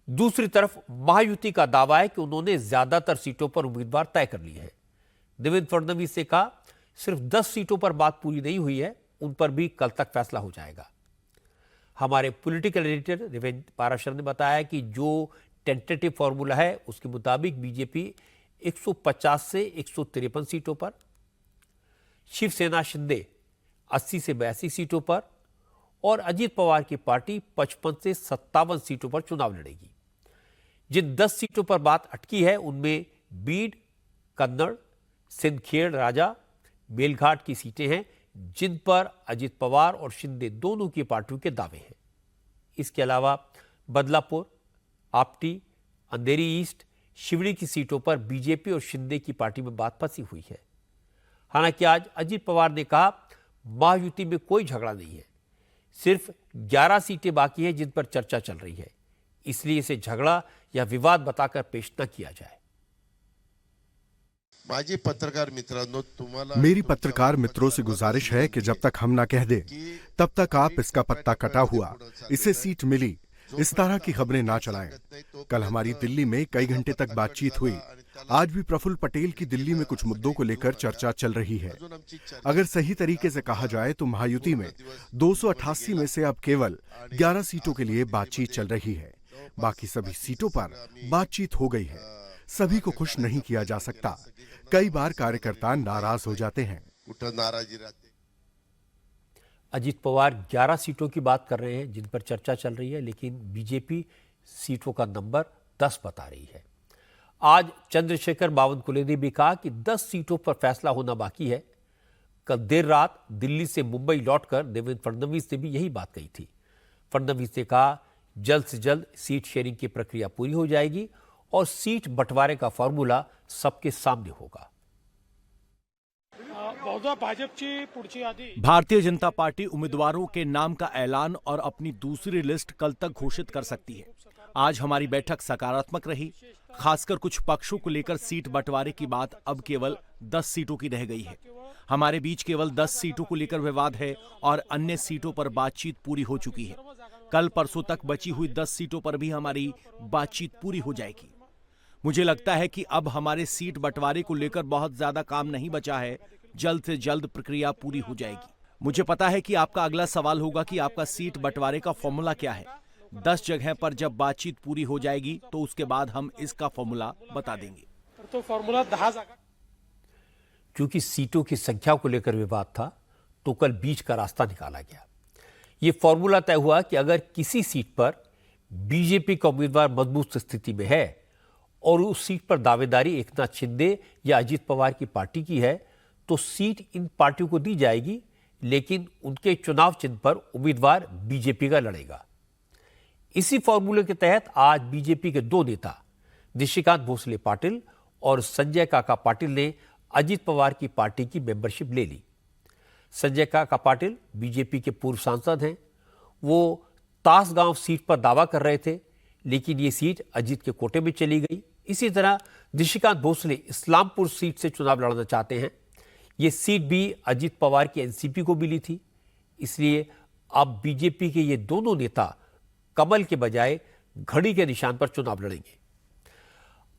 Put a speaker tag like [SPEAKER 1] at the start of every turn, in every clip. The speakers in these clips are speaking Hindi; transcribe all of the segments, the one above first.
[SPEAKER 1] दूसरी तरफ महायुति का दावा है कि उन्होंने ज्यादातर सीटों पर उम्मीदवार तय कर लिए हैं। देवेंद्र फडणवीस ने कहा, सिर्फ 10 सीटों पर बात पूरी नहीं हुई है, उन पर भी कल तक फैसला हो जाएगा। हमारे पॉलिटिकल एडिटर देवेंद्र पाराशर ने बताया कि जो टेंटेटिव फॉर्मूला है उसके मुताबिक बीजेपी 150 से 153 सीटों पर, शिवसेना शिंदे 80 से 82 सीटों पर और अजीत पवार की पार्टी 55 से 57 सीटों पर चुनाव लड़ेगी। जिन 10 सीटों पर बात अटकी है उनमें बीड, कन्नड़, सिंदखेड़ राजा, मेलघाट की सीटें हैं जिन पर अजीत पवार और शिंदे दोनों की पार्टियों के दावे हैं। इसके अलावा बदलापुर, आपटी, अंधेरी ईस्ट, शिवड़ी की सीटों पर बीजेपी और शिंदे की पार्टी में बात फंसी हुई है। हालांकि आज अजीत पवार ने कहा, महायुति में कोई झगड़ा नहीं है, सिर्फ 11 सीटें बाकी हैं जिन पर चर्चा चल रही है, इसलिए इसे झगड़ा या विवाद बताकर पेश न किया जाए।
[SPEAKER 2] मेरी पत्रकार मित्रों से गुजारिश है कि जब तक हम ना कह दें तब तक आप इसका पत्ता कटा हुआ, इसे सीट मिली, इस तरह की खबरें ना चलाएं। कल हमारी दिल्ली में कई घंटे तक बातचीत हुई। आज भी प्रफुल्ल पटेल की दिल्ली में कुछ मुद्दों को लेकर चर्चा चल रही है। अगर सही तरीके से कहा जाए तो महायुति में 288 में से अब केवल 11 सीटों के लिए बातचीत चल रही है। बाकी सभी सीटों पर बातचीत हो गई है। सभी को खुश नहीं किया जा सकता। कई बार कार्यकर्ता नाराज हो जाते हैं।
[SPEAKER 1] अजीत पवार 11 सीटों की बात कर रहे हैं जिन पर चर्चा चल रही है, लेकिन बीजेपी सीटों का नंबर 10 बता रही है। आज चंद्रशेखर बावनकुले ने भी कहा कि 10 सीटों पर फैसला होना बाकी है। कल देर रात दिल्ली से मुंबई लौटकर देवेंद्र फडणवीस ने भी यही बात कही थी। फडणवीस ने कहा, जल्द से जल्द सीट शेयरिंग की प्रक्रिया पूरी हो जाएगी और सीट बंटवारे का फॉर्मूला सबके सामने होगा।
[SPEAKER 3] भारतीय जनता पार्टी उम्मीदवारों के नाम का ऐलान और अपनी दूसरी लिस्ट कल तक घोषित कर सकती है। आज हमारी बैठक सकारात्मक रही। खासकर कुछ पक्षों को लेकर सीट बंटवारे की बात अब केवल 10 सीटों की रह गई है। हमारे बीच केवल 10 सीटों को लेकर विवाद है और अन्य सीटों पर बातचीत पूरी हो चुकी है। कल परसों तक बची हुई 10 सीटों पर भी हमारी बातचीत पूरी हो जाएगी। मुझे लगता है कि अब हमारे सीट बंटवारे को लेकर बहुत ज्यादा काम नहीं बचा है। जल्द से जल्द प्रक्रिया पूरी हो जाएगी। मुझे पता है कि आपका अगला सवाल होगा कि आपका सीट बंटवारे का फॉर्मूला क्या है। 10 जगह पर जब बातचीत पूरी हो जाएगी तो उसके बाद हम इसका फॉर्मूला बता देंगे।
[SPEAKER 1] तो फॉर्मूला 10 जाएगा। क्योंकि सीटों की संख्या को लेकर विवाद था तो कल बीच का रास्ता निकाला गया। यह फॉर्मूला तय हुआ कि अगर किसी सीट पर बीजेपी का उम्मीदवार मजबूत स्थिति में है और उस सीट पर दावेदारी एकनाथ शिंदे या अजीत पवार की पार्टी की है तो सीट इन पार्टियों को दी जाएगी, लेकिन उनके चुनाव चिन्ह पर उम्मीदवार बीजेपी का लड़ेगा। इसी फॉर्मूले के तहत आज बीजेपी के 2 नेता निशिकांत भोसले पाटिल और संजय काका पाटिल ने अजीत पवार की पार्टी की मेंबरशिप ले ली। संजय काका पाटिल बीजेपी के पूर्व सांसद हैं। वो तासगांव सीट पर दावा कर रहे थे, लेकिन ये सीट अजीत के कोटे में चली गई। इसी तरह निशिकांत भोसले इस्लामपुर सीट से चुनाव लड़ना चाहते हैं। ये सीट भी अजीत पवार की एनसीपी को मिली थी, इसलिए अब बीजेपी के ये दोनों नेता कमल के बजाय घड़ी के निशान पर चुनाव लड़ेंगे।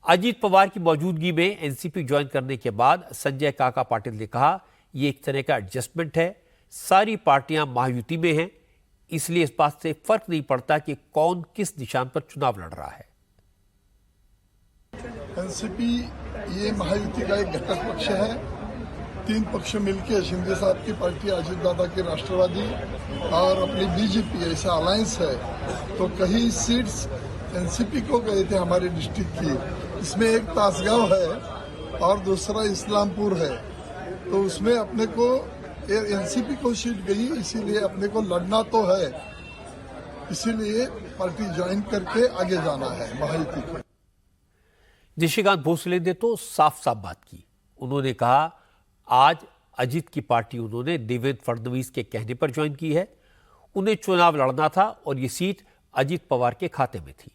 [SPEAKER 1] अजीत पवार की मौजूदगी में एनसीपी ज्वाइन करने के बाद संजय काका पाटिल ने कहा, ये एक तरह का एडजस्टमेंट है। सारी पार्टियां महायुति में हैं, इसलिए इस बात से फर्क नहीं पड़ता कि कौन किस निशान पर चुनाव लड़ रहा है।
[SPEAKER 4] एनसीपी ये महायुति का एक घटक पक्ष है। 3 पक्ष मिलकर शिंदे साहब की पार्टी, अजीत दादा की राष्ट्रवादी और अपनी बीजेपी, ऐसा अलायंस है। तो कई सीट्स एनसीपी को गए थे हमारे डिस्ट्रिक्ट की। इसमें एक तासगांव है और दूसरा इस्लामपुर है। तो उसमें अपने को एनसीपी को सीट गई, इसीलिए अपने को लड़ना तो है। इसीलिए पार्टी ज्वाइन करके आगे जाना है महायुति को।
[SPEAKER 1] निशिकांत भोसले ने तो साफ साफ बात की। उन्होंने कहा, आज अजीत की पार्टी उन्होंने देवेंद्र फडणवीस के कहने पर ज्वाइन की है। उन्हें चुनाव लड़ना था और ये सीट अजीत पवार के खाते में थी।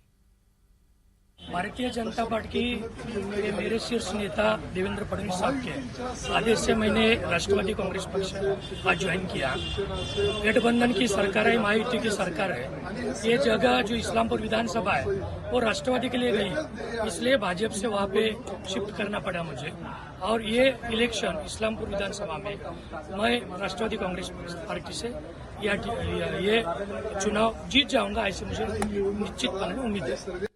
[SPEAKER 5] भारतीय जनता पार्टी के मेरे शीर्ष नेता देवेंद्र फडणवीस साहब के आदेश से मैंने राष्ट्रवादी कांग्रेस पक्ष आज ज्वाइन किया। गठबंधन की सरकार है, महायुति की सरकार है। ये जगह जो इस्लामपुर विधानसभा है वो राष्ट्रवादी के लिए गई, इसलिए भाजपा से वहाँ पे शिफ्ट करना पड़ा मुझे। और ये इलेक्शन इस्लामपुर विधानसभा में मैं राष्ट्रवादी कांग्रेस पार्टी से ये चुनाव जीत जाऊंगा, ऐसे मुझे निश्चितपणे उम्मीद है।